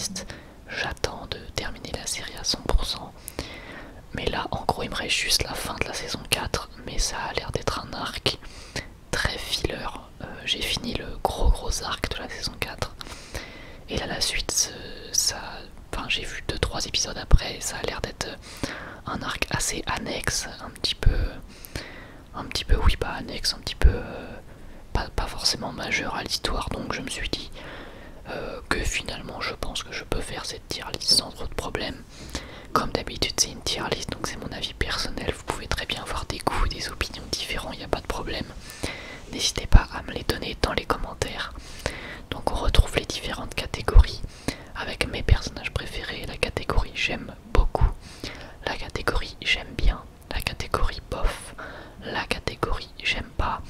liste. J'attends de terminer la série à 100%. Mais là, en gros, il me reste juste la fin de la saison 4. Mais ça a l'air d'être un arc très filler. J'ai fini le gros arc de la saison 4. Et là, la suite, enfin, j'ai vu 2-3 épisodes après. Ça a l'air d'être un arc assez annexe. Un petit peu, oui, pas annexe, un petit peu. Pas forcément majeur à l'histoire. Donc, je me suis dit que finalement, je pense que je peux faire cette tier list sans trop de problèmes. Comme d'habitude, c'est une tier list, donc c'est mon avis personnel. Vous pouvez très bien avoir des goûts et des opinions différents, il n'y a pas de problème. N'hésitez pas à me les donner dans les commentaires. Donc on retrouve les différentes catégories avec mes personnages préférés. La catégorie j'aime beaucoup, la catégorie j'aime bien, la catégorie bof, la catégorie j'aime pas,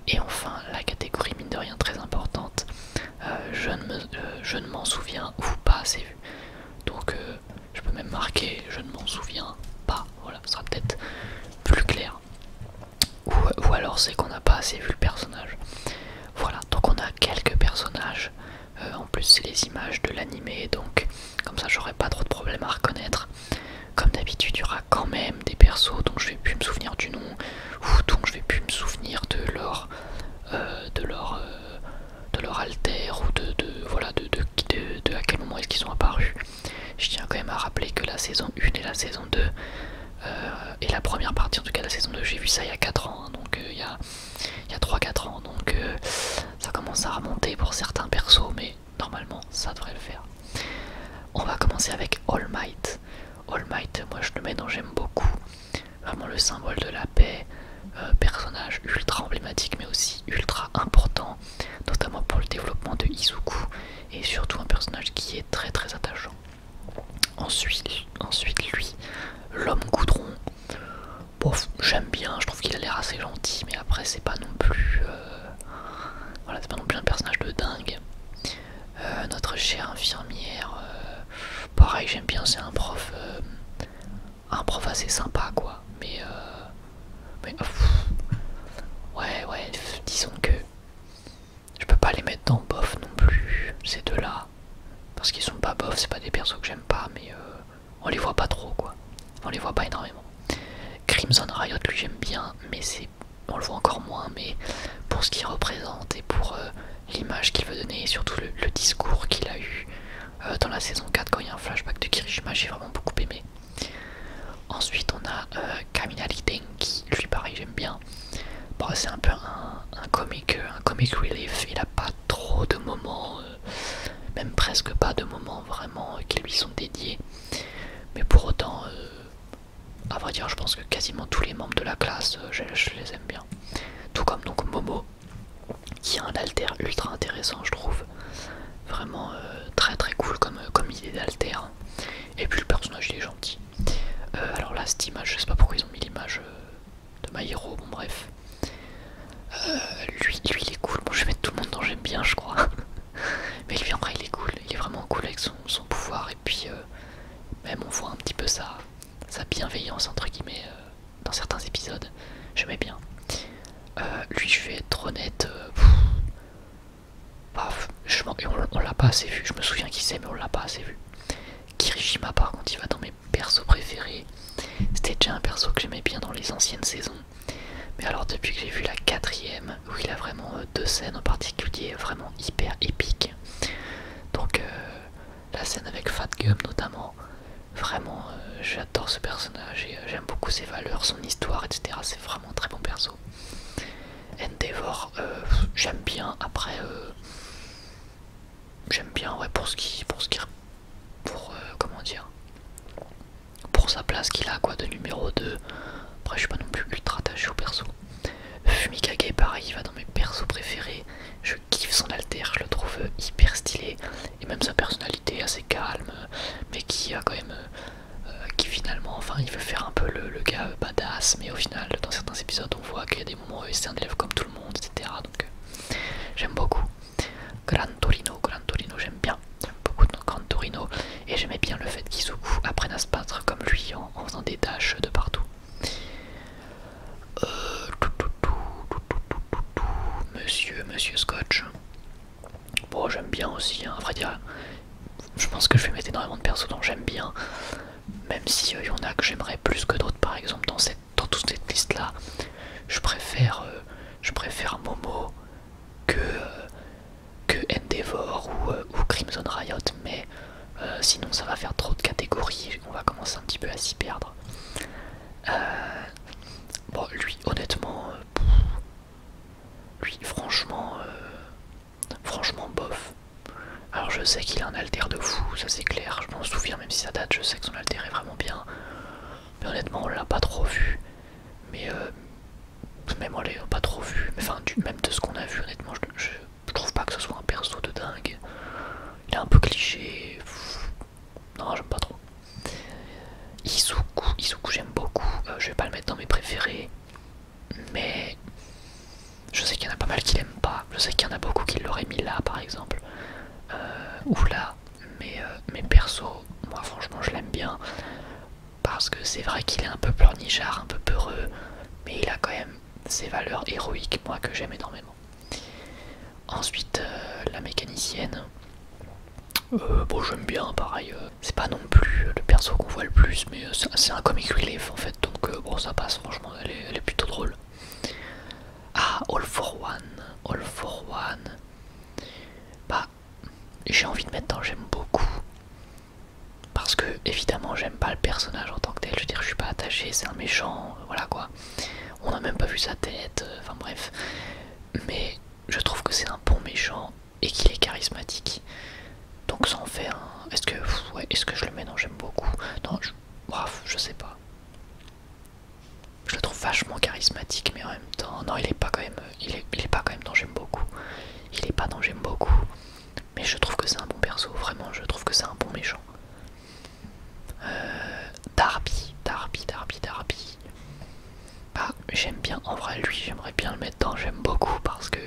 et enfin la catégorie mine de rien très importante, je ne m'en souviens ou pas assez vu. Donc je peux même marquer je ne m'en souviens pas, voilà, ce sera peut-être plus clair. Ou alors c'est qu'on n'a pas assez vu le personnage. Voilà, donc on a quelques personnages. En plus c'est les images de l'animé, donc comme ça j'aurai pas trop de problèmes à reconnaître. Comme d'habitude il y aura quand même des persos dont je vais plus me souvenir du nom, ou dont je vais plus me souvenir de leur alter, ou voilà, de à quel moment est-ce qu'ils sont apparus. Je tiens quand même à rappeler que la saison 1 et la saison 2 et la première partie en tout cas la saison 2, j'ai vu ça il y a 4 ans, hein, donc il y a 3-4 ans, donc ça commence à remonter pour certains persos, mais normalement ça devrait le faire. On va commencer avec All Might. All Might, moi je le mets dans j'aime beaucoup, vraiment le symbole de la paix, personnage ultra emblématique mais aussi ultra important, notamment pour le développement de Izuku, et surtout un personnage qui est très attachant. Ensuite lui, l'homme goudron. Bon, j'aime bien, je trouve qu'il a l'air assez gentil, mais après c'est pas non plus voilà, c'est pas non plus un personnage de dingue. Notre chère infirmière, pareil j'aime bien, c'est un prof assez sympa quoi, mais ouais, disons que je peux pas les mettre dans bof non plus, ces deux là, parce qu'ils sont pas bof, c'est pas des persos que j'aime pas, mais on les voit pas trop quoi, on les voit pas énormément. Crimson Riot lui j'aime bien, mais on le voit encore moins, mais pour ce qu'il représente et pour l'image qu'il veut donner, et surtout le discours qu'il a eu dans la saison 4 quand il y a un flashback de Kirishima, j'ai vraiment beaucoup aimé. Ensuite on a Kaminari Denki, lui pareil j'aime bien. Bon, c'est un peu un comic relief, il a pas trop de moments, même presque pas de moments vraiment qui lui sont dédiés, mais pour autant à vrai dire je pense que quasiment tous les membres de la classe je les aime bien, tout comme donc Momo qui a un alter ultra intéressant je trouve, vraiment très cool comme idée d'alter, et puis le personnage il est gentil. Alors là cette image, je sais pas pourquoi ils ont mis l'image de My Hero, bon bref, lui il est cool, bon je vais mettre tout le monde dans j'aime bien je crois mais lui en vrai il est cool, il est vraiment cool avec son pouvoir, et puis même on voit un petit peu sa bienveillance entre guillemets dans certains épisodes, j'aimais bien. Lui je vais être honnête, on l'a pas assez vu, je me souviens qui c'est mais on l'a pas assez vu. Kirishima par contre il va dans mes persos préférés, c'était déjà un perso que j'aimais bien dans les anciennes saisons, mais alors depuis que j'ai vu la 4ème, où il a vraiment deux scènes en particulier vraiment hyper épiques, donc la scène avec Fat Gum notamment, vraiment j'adore ce personnage et j'aime beaucoup ses valeurs, son histoire, etc. C'est vraiment un très bon perso. Endeavor, j'aime bien, après j'aime bien ouais, comment dire, pour sa place qu'il a quoi de numéro 2. Après je suis pas non plus ultra attaché au perso. Fumikage pareil, il va dans mes persos préférés, je kiffe son alter, je le trouve hyper stylé, et même sa personnalité assez calme, mais qui a quand même qui finalement, enfin il veut faire un peu le gars badass, mais au final dans certains épisodes on voit qu'il y a des moments où c'est un élève comme tout le monde, etc. Donc j'aime beaucoup. Gran Torino j'aime bien, beaucoup de Gran Torino, et j'aimais bien le fait qu'Izuku apprenne à se battre comme lui en faisant des dashs de partout. Monsieur Scotch, bon j'aime bien aussi, hein, à vrai dire je pense que je vais mettre énormément de persos dont j'aime bien, même si y en a que j'aimerais plus que d'autres. Par exemple dans toute cette liste là, je préfère Momo que Endeavor ou Crimson Riot, mais sinon ça va faire trop de catégories, on va commencer un petit peu à s'y perdre. Bon, lui honnêtement, lui franchement bof. Alors je sais qu'il a un alter de fou, ça c'est clair, je m'en souviens, même si ça date, je sais que son alter est vraiment bien. Mais honnêtement on l'a pas trop vu. Mais même on l'a pas trop vu. Mais enfin même de ce qu'on a vu, honnêtement je trouve pas que ce soit un perso de dingue. Il est un peu cliché. Non, j'aime pas trop. Izuku j'aime beaucoup. Je vais pas le mettre dans mes préférés. Mais je sais qu'il y en a pas mal qui l'aiment pas. Je sais qu'il y en a beaucoup qui l'auraient mis là par exemple. Ou là. Mais perso, moi franchement je l'aime bien. Parce que c'est vrai qu'il est un peu pleurnichard, un peu peureux. Mais il a quand même ses valeurs héroïques, moi, que j'aime énormément. Ensuite, la mécanicienne. Bon, j'aime bien, pareil. C'est pas non plus le perso qu'on voit le plus, mais c'est un comic relief en fait. Donc, bon, ça passe, franchement, elle est plutôt drôle. Ah, All for One. All for One. Bah, j'ai envie de mettre dans j'aime beaucoup. Parce que, évidemment, j'aime pas le personnage en tant que tel. Je veux dire, je suis pas attaché, c'est un méchant, voilà quoi. On a même pas vu sa tête, enfin bref. Mais je trouve que c'est un bon méchant et qu'il est charismatique. Donc ça en fait un... Est-ce que je le mets dans j'aime beaucoup? Non, bref, je sais pas. Je le trouve vachement charismatique, mais en même temps... Non, il est pas quand même... Il est pas quand même dans j'aime beaucoup. Il est pas dans j'aime beaucoup. Mais je trouve que c'est un bon perso, vraiment, je trouve que c'est un bon méchant. Darby. Ah, j'aime bien, en vrai, lui, j'aimerais bien le mettre dans j'aime beaucoup parce que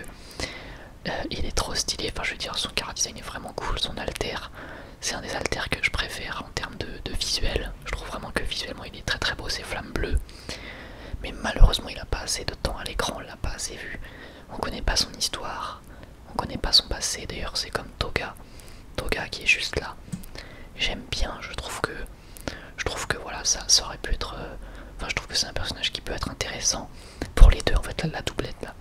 il est trop stylé. Enfin, je veux dire, son chara design est vraiment cool. Son alter, c'est un des alters que je préfère en termes de visuel. Je trouve vraiment que visuellement, il est très très beau, ses flammes bleues. Mais malheureusement, il a pas assez de temps à l'écran, on l'a pas assez vu. On connaît pas son histoire, on connaît pas son passé. D'ailleurs, c'est comme Toga qui est juste là. J'aime bien, je trouve que voilà, ça aurait pu être... Enfin, je trouve que c'est un personnage qui peut être intéressant pour les deux, en fait, la doublette là.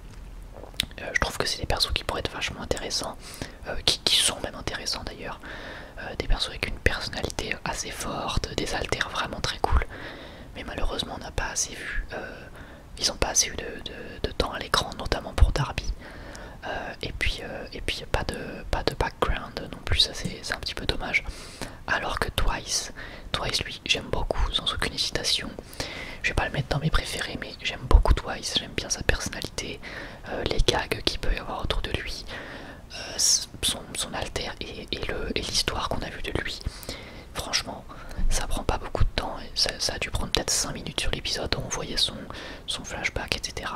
Je trouve que c'est des persos qui pourraient être vachement intéressants, qui sont même intéressants d'ailleurs. Des persos avec une personnalité assez forte, des alters vraiment très cool. Mais malheureusement, on n'a pas assez vu. Ils n'ont pas assez eu de temps à l'écran, notamment pour Darby. Et puis pas de background non plus, ça c'est un petit peu dommage. Alors que Twice lui j'aime beaucoup sans aucune hésitation. Je vais pas le mettre dans mes préférés, mais j'aime beaucoup Twice, j'aime bien sa personnalité, les gags qu'il peut y avoir autour de lui, son alter et l'histoire qu'on a vue de lui. Franchement, ça prend pas beaucoup de temps, ça a dû prendre peut-être 5 minutes sur l'épisode où on voyait son flashback, etc.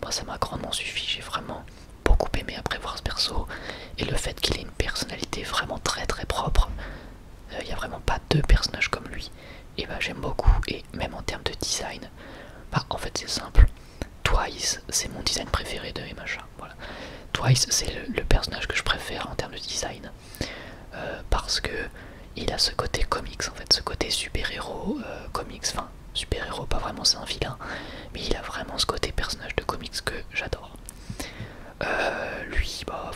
Moi ça m'a grandement suffi, j'ai vraiment beaucoup aimé après voir ce perso, et le fait qu'il ait une personnalité vraiment très très propre. Il n'y a vraiment pas deux personnages comme lui, et bah j'aime beaucoup. Et même en termes de design, bah en fait c'est simple, Twice c'est mon design préféré de MHA, voilà. Twice c'est le personnage que je préfère en termes de design, parce que il a ce côté comics en fait, ce côté super-héros comics, enfin super-héros pas vraiment, c'est un vilain, mais il a vraiment ce côté personnage de comics que j'adore. Lui bah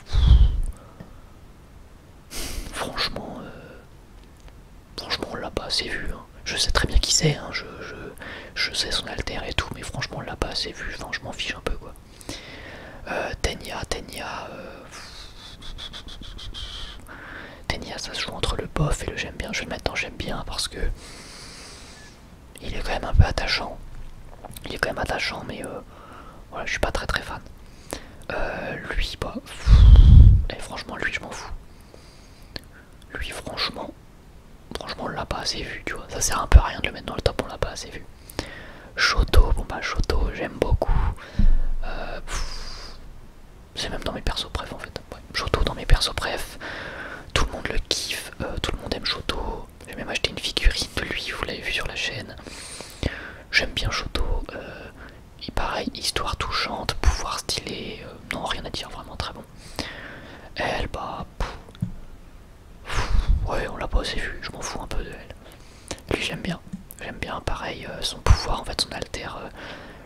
franchement on l'a pas assez vu, hein. Je sais très bien qui c'est, hein. Je sais son alter et tout, mais franchement on l'a pas assez vu, enfin je m'en fiche un peu quoi. Tenya, ça se joue entre le bof et le j'aime bien. Je vais le mettre dans j'aime bien parce que il est quand même un peu attachant. Il est quand même attachant, mais voilà, je suis pas très très fan. Lui, bah, et franchement, lui, je m'en fous. Lui, franchement, on l'a pas assez vu, tu vois. Ça sert un peu à rien de le mettre dans le top, on l'a pas assez vu. Shoto, bon bah Shoto, j'aime beaucoup. C'est même dans mes persos préf en fait. Ouais, Shoto dans mes persos préf. Tout le monde le kiffe, tout le monde aime Shoto. J'ai même acheté une figurine de lui, vous l'avez vu sur la chaîne. J'aime bien Shoto. Et pareil, histoire touchante, pouvoir stylé. Non, rien à dire, vraiment très bon. Elle, bah. Ouais, pas assez vu, je m'en fous un peu de elle. Lui j'aime bien, pareil, son pouvoir en fait, son alter,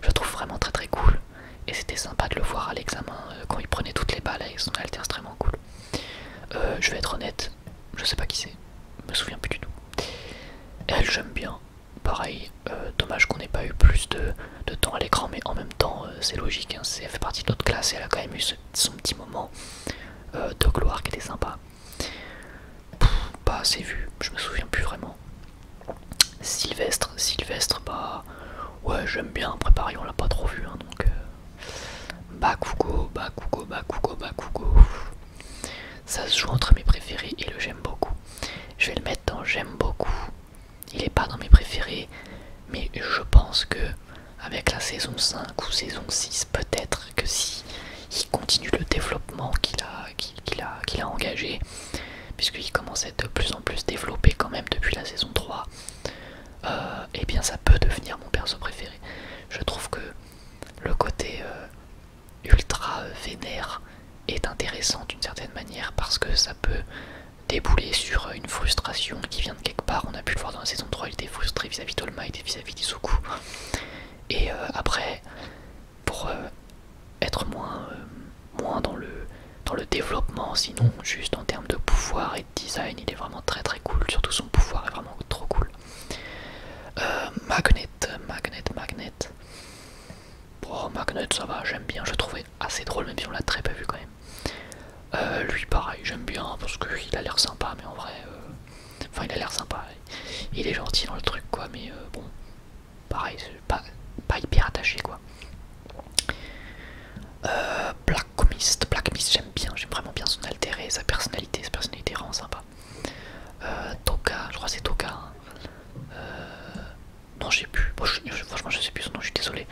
je le trouve vraiment très très cool. Et c'était sympa de le voir à l'examen quand il prenait toutes les balles avec son alter extrêmement cool. Je vais être honnête, je sais pas qui c'est, je me souviens plus du tout. Elle j'aime bien, pareil, dommage qu'on n'ait pas eu plus de temps à l'écran, mais en même temps c'est logique, hein, elle fait partie de notre classe et elle a quand même eu son petit moment de gloire qui était sympa. Pas assez vu, je me souviens plus vraiment. Sylvestre, bah ouais j'aime bien, après pareil on l'a pas trop vu, hein, donc Bakugo. Ça se joue entre mes préférés et le j'aime beaucoup. Je vais le mettre dans j'aime beaucoup. Il est pas dans mes préférés, mais je pense que avec la saison 5 ou saison 6, peut-être que si il continue le développement qu'il a engagé, puisqu'il commence à être de plus en plus développé quand même depuis la saison 3, et bien ça peut devenir mon perso préféré. Je trouve que le côté ultra vénère est intéressant d'une certaine manière parce que ça peut débouler sur une frustration qui vient de quelque part. On a pu le voir dans la saison 3, il était frustré vis-à-vis d'All Might et vis-à-vis d'Izuku. Et après, pour être moins dans le développement, sinon juste en termes de pouvoir et de design, il est vraiment très très cool. Surtout son pouvoir est vraiment trop cool. Magnet. Oh, Magnet, ça va, j'aime bien, je le trouvais assez drôle, même si on l'a très peu vu quand même. Lui, pareil, j'aime bien parce qu'il a l'air sympa, mais en vrai, enfin, il a l'air sympa, il est gentil dans le truc, quoi, mais bon, pareil, pas hyper attaché, quoi. Black Mist, j'aime vraiment bien son altéré, sa personnalité est vraiment sympa. Toka, je crois que c'est Toka. Hein. Non, je sais plus. Bon, franchement, je sais plus son nom, je suis désolé.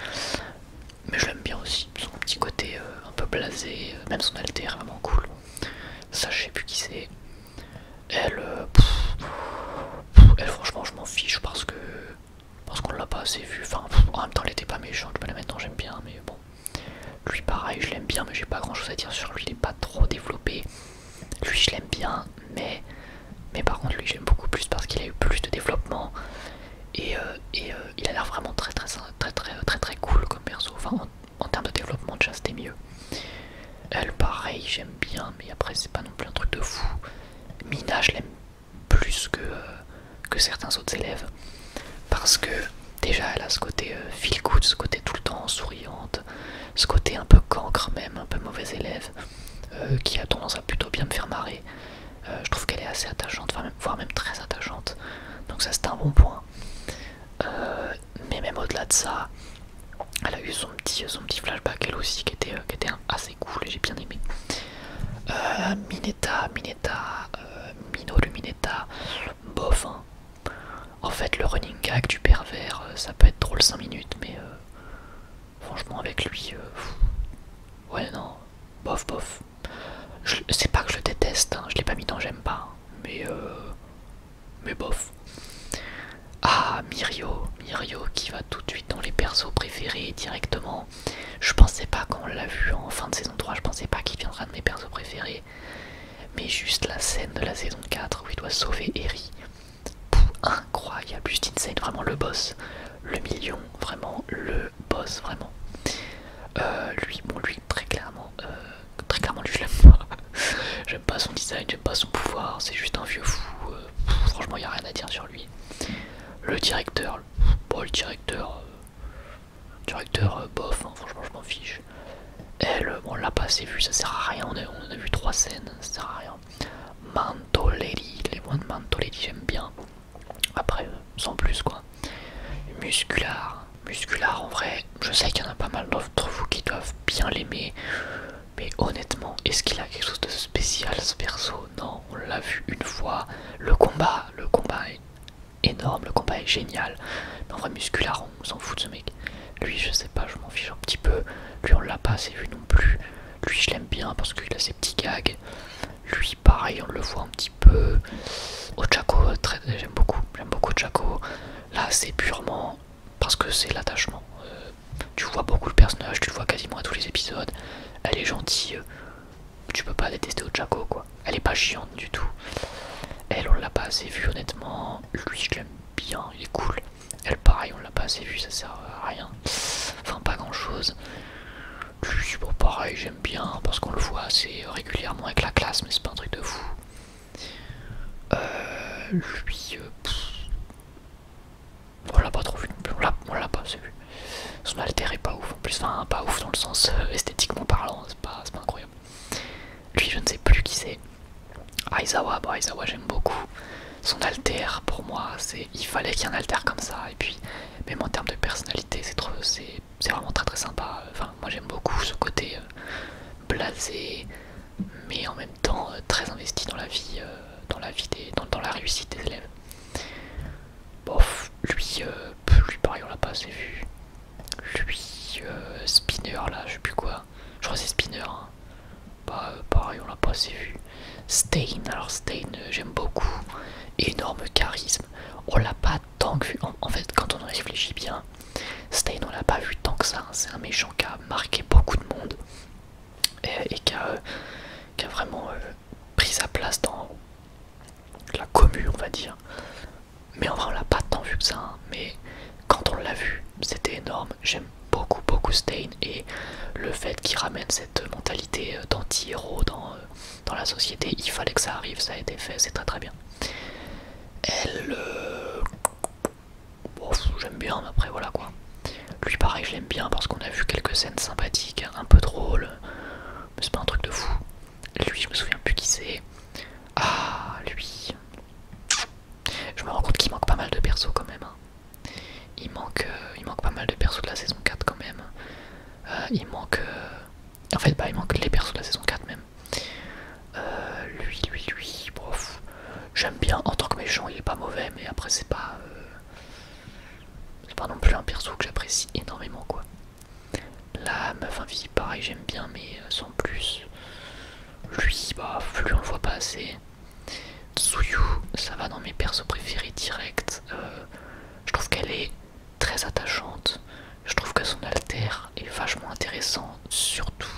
Mais je l'aime bien aussi. Son petit côté un peu blasé, même son alter est vraiment cool. Ça, je sais plus qui c'est. Elle, franchement, je m'en fiche parce qu'on l'a pas assez vu. Enfin, en même temps, elle était pas méchante. Je peux la mettre dans j'aime bien, mais bon. Lui, pareil, je l'aime bien, mais j'ai pas grand chose à dire sur lui. Il est pas trop développé. Lui, je l'aime bien, mais par contre, lui, j'aime beaucoup plus parce qu'il a eu plus de développement. Et il a l'air vraiment très cool comme perso. Enfin, en termes de développement, déjà c'était mieux. Elle, pareil, j'aime bien, mais après, c'est pas non plus un truc de fou. Mina, je l'aime plus que certains autres élèves. Parce que déjà, elle a ce côté feel good, ce côté tout le temps souriante, ce côté un peu cancre, même un peu mauvais élève, qui a tendance à plutôt bien me faire marrer. Je trouve qu'elle est assez attachante, voire même très attachante. Donc, ça, c'est un bon point. Mais même au-delà de ça, elle a eu son petit flashback elle aussi qui était assez cool et j'ai bien aimé. Minoru Mineta, bof. Hein. En fait, le running gag du pervers, ça peut être drôle 5 minutes, mais franchement, avec lui, ouais, non, bof. C'est pas que je le déteste, hein, je l'ai pas mis dans j'aime pas, hein, mais bof. Ah, Mirio qui va tout de suite dans les persos préférés directement. Je pensais pas quand on l'a vu en fin de saison 3, je pensais pas qu'il viendra de mes persos préférés. Mais juste la scène de la saison 4 où il doit sauver Eri. Incroyable, juste insane, vraiment le boss. Le million, vraiment le boss, vraiment. Lui, très clairement lui je l'aime pas. J'aime pas son design, j'aime pas son pouvoir, c'est juste un vieux fou. Franchement, y a rien à dire sur lui. Le directeur, bof, hein, franchement je m'en fiche. Elle, bon, on l'a pas assez vu, ça sert à rien, on a vu 3 scènes, ça sert à rien. Manto Lady, les moines de Manto Lady j'aime bien. Après, sans plus quoi. Muscular en vrai, je sais qu'il y en a pas mal d'entre vous qui doivent bien l'aimer. Mais honnêtement, est-ce qu'il a quelque chose de spécial ce perso? Non, on l'a vu une fois. Le combat est énorme, le combat est génial. Mais en vrai, Muscular, on s'en fout de ce mec. Lui, je sais pas, je m'en fiche un petit peu. Lui, on l'a pas assez vu non plus. Lui, je l'aime bien parce qu'il a ses petits gags. Lui, pareil, on le voit un petit peu. Ochako, j'aime beaucoup Ochako. Là, c'est purement parce que c'est l'attachement. Tu vois beaucoup le personnage, tu le vois quasiment à tous les épisodes. Elle est gentille. Tu peux pas détester Ochako, quoi. Elle est pas chiante du tout. Elle, on l'a pas assez vu honnêtement. Lui, je l'aime bien, il est cool. Elle, pareil, on l'a pas assez vu, ça sert à rien. Enfin, pas grand chose. Lui, bon, pareil, j'aime bien parce qu'on le voit assez régulièrement avec la classe, mais c'est pas un truc de fou. Lui, on l'a pas trop vu non plus, on l'a pas assez vu. Son alter est pas ouf en plus, enfin, pas ouf dans le sens esthétiquement parlant, c'est pas incroyable. Lui, je ne sais plus qui c'est. Aizawa, bon, Aizawa, j'aime beaucoup. Son alter, pour moi, il fallait qu'il y ait un alter comme ça. Et puis, même en termes de personnalité, c'est vraiment très très sympa. Enfin, moi j'aime beaucoup ce côté blasé, mais en même temps très investi dans la vie, dans la réussite des élèves. Bof, lui pareil, on l'a pas assez vu. Lui, Spinner là, je sais plus quoi. Je crois que c'est Spinner. Hein. Bah, pareil, on l'a pas assez vu. Stain, alors Stain, j'aime beaucoup. Énorme charisme. On l'a pas tant que vu. En fait, quand on en réfléchit bien, Stain, on l'a pas vu tant que ça. Hein. C'est un méchant qui a marqué beaucoup de monde et qui a vraiment pris sa place dans la commu, on va dire. Mais en vrai, on l'a pas tant vu que ça. Hein. Mais quand on l'a vu, c'était énorme. J'aime beaucoup Stain et le fait qu'il ramène cette mentalité d'anti-héros dans la société, il fallait que ça arrive, ça a été fait, c'est très très bien. Elle, bon, j'aime bien, mais après voilà quoi. Lui pareil, je l'aime bien parce qu'on a vu quelques scènes sympathiques, un peu drôles, mais c'est pas un truc de fou. Lui, je me souviens plus qui c'est. Ah, lui. Je me rends compte qu'il manque pas mal de persos quand même. Hein. Il manque pas mal de persos de la saison 4 quand même. Il manque... En fait, bah, il manque les persos de la saison 4 même. Lui, bof. J'aime bien, en tant que méchant, il est pas mauvais, mais après, c'est pas non plus un perso que j'apprécie énormément, quoi. La meuf invisible, pareil, j'aime bien, mais sans plus. Lui, bah, lui, on le voit pas assez. Tsuyu, ça va dans mes persos préférés direct. Je trouve qu'elle est très attachante. Je trouve que son alter est vachement intéressant, surtout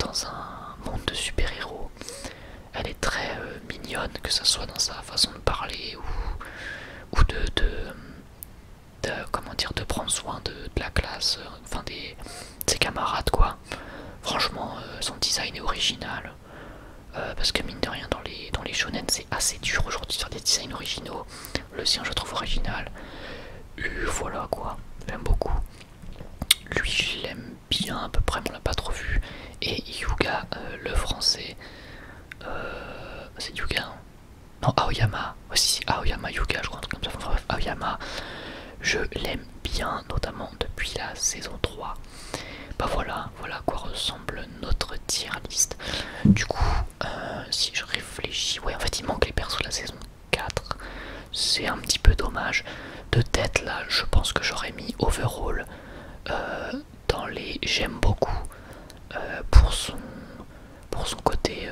dans un monde de super-héros. Elle est très mignonne, que ce soit dans sa façon de parler ou comment dire, de prendre soin de la classe, enfin de ses camarades quoi. Franchement, son design est original. Parce que mine de rien, dans les shonen, c'est assez dur aujourd'hui de faire des designs originaux. Le sien, je trouve original. Voilà quoi, j'aime beaucoup. Lui, je l'aime bien à peu près, mais on l'a pas trop vu. Et Yuga, le français, c'est Yuga, hein. Non, Aoyama, aussi c'est Aoyama Yuga, je crois, un truc comme ça. Enfin, bref, Aoyama, je l'aime bien, notamment depuis la saison 3. Bah voilà à quoi ressemble notre tier list. Du coup, si je réfléchis, ouais, en fait, il manque les persos de la saison 4. C'est un petit peu dommage. De tête, là, je pense que j'aurais mis Overall dans les j'aime beaucoup pour son côté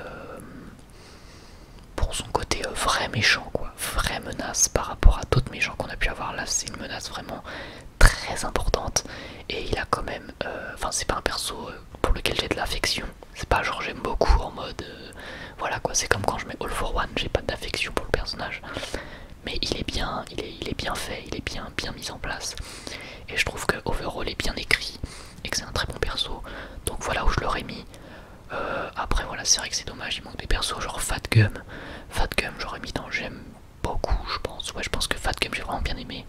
vrai méchant quoi, vraie menace par rapport à d'autres méchants qu'on a pu avoir. Là c'est une menace vraiment très importante et il a quand même enfin c'est pas un perso pour lequel j'ai de l'affection, c'est pas genre j'aime beaucoup en mode voilà quoi, c'est comme quand je mets All for One, j'ai pas d'affection pour le personnage, mais il est bien fait, il est bien mis en place et je trouve que Overall est bien écrit et que c'est un très bon perso, donc voilà où je l'aurais mis. Après voilà, c'est vrai que c'est dommage, il manque des persos genre Fatgum j'aurais mis dans j'aime beaucoup, je pense. Ouais, je pense que Fatgum j'ai vraiment bien aimé,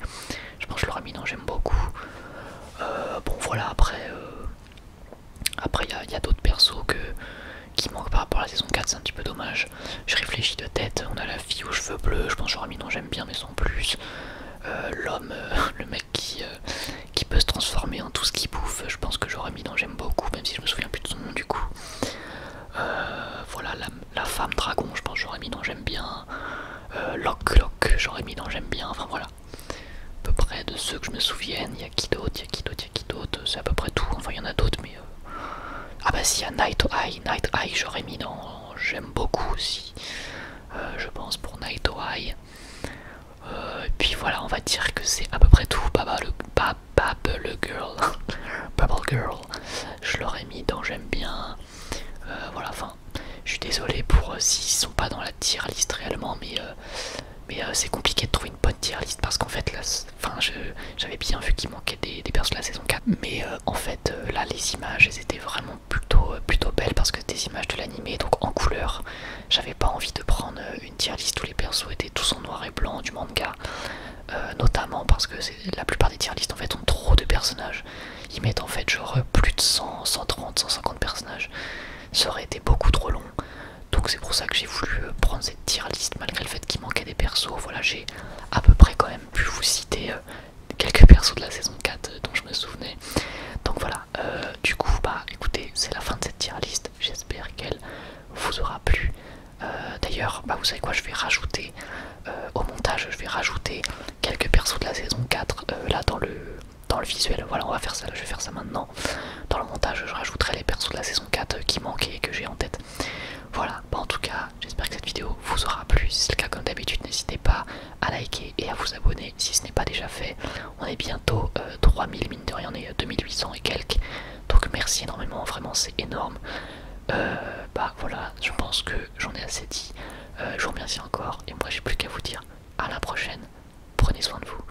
je pense que je l'aurais mis dans j'aime beaucoup. Bon voilà, après il y a d'autres persos qui manquent par rapport à la saison 4, c'est un petit peu dommage. Je réfléchis de tête, on a la fille aux cheveux bleus, je pense que j'aurais mis dans j'aime bien mais sans plus. L'homme, le mec qui peut se transformer en tout ce qu'il bouffe, je pense que j'aurais mis dans j'aime beaucoup, même si je me souviens plus de son nom du coup. Voilà, la femme dragon, je pense que j'aurais mis dans j'aime bien. Lock, j'aurais mis dans j'aime bien, enfin voilà. À peu près de ceux que je me souvienne, il y a qui d'autre, c'est à peu près tout, enfin il y en a d'autres mais... Ah bah si, il y a Night Eye, j'aurais mis dans j'aime beaucoup aussi. Je pense pour Night Eye. Et puis voilà, on va dire que c'est à peu près tout. Bubble Girl, Bubble Girl, je l'aurais mis dans j'aime bien. Voilà, enfin, Je suis désolé pour s'ils sont pas dans la tier list réellement, mais c'est compliqué de trouver une bonne tier list parce qu'en fait là, enfin, j'avais bien vu qu'il manquait des persos de la saison 4, mais en fait là les images elles étaient vraiment plutôt belles parce que c'était des images de l'animé, donc en couleur. J'avais pas envie de prendre une tier list où les persos étaient tous en noir et blanc du manga, notamment parce que la plupart des tier lists en fait ont trop de personnages. Ils mettent en fait genre plus de 100, 130, 150 personnages. Ça aurait été beaucoup trop long. Donc c'est pour ça que j'ai voulu prendre cette tier list malgré le fait qu'il manquait des persos. Voilà, j'ai à peu près quand même pu vous citer quelques persos de la saison 4 dont je me souvenais. Donc voilà, du coup bah écoutez, c'est la fin de cette tier list. J'espère qu'elle vous aura plu. D'ailleurs, bah vous savez quoi, je vais rajouter au montage, je vais rajouter quelques persos de la saison 4 là dans le visuel. Voilà, on va faire ça, je vais faire ça maintenant. Dans le montage, je rajouterai les persos de la saison 4 qui manquaient et que j'ai en tête. Voilà, bah en tout cas, j'espère que cette vidéo vous aura plu. Si c'est le cas, comme d'habitude, n'hésitez pas à liker et à vous abonner si ce n'est pas déjà fait. On est bientôt 3000, mine de rien, on est 2800 et quelques. Donc merci énormément, vraiment c'est énorme. Bah voilà, je pense que j'en ai assez dit. Je vous remercie encore et moi j'ai plus qu'à vous dire à la prochaine. Prenez soin de vous.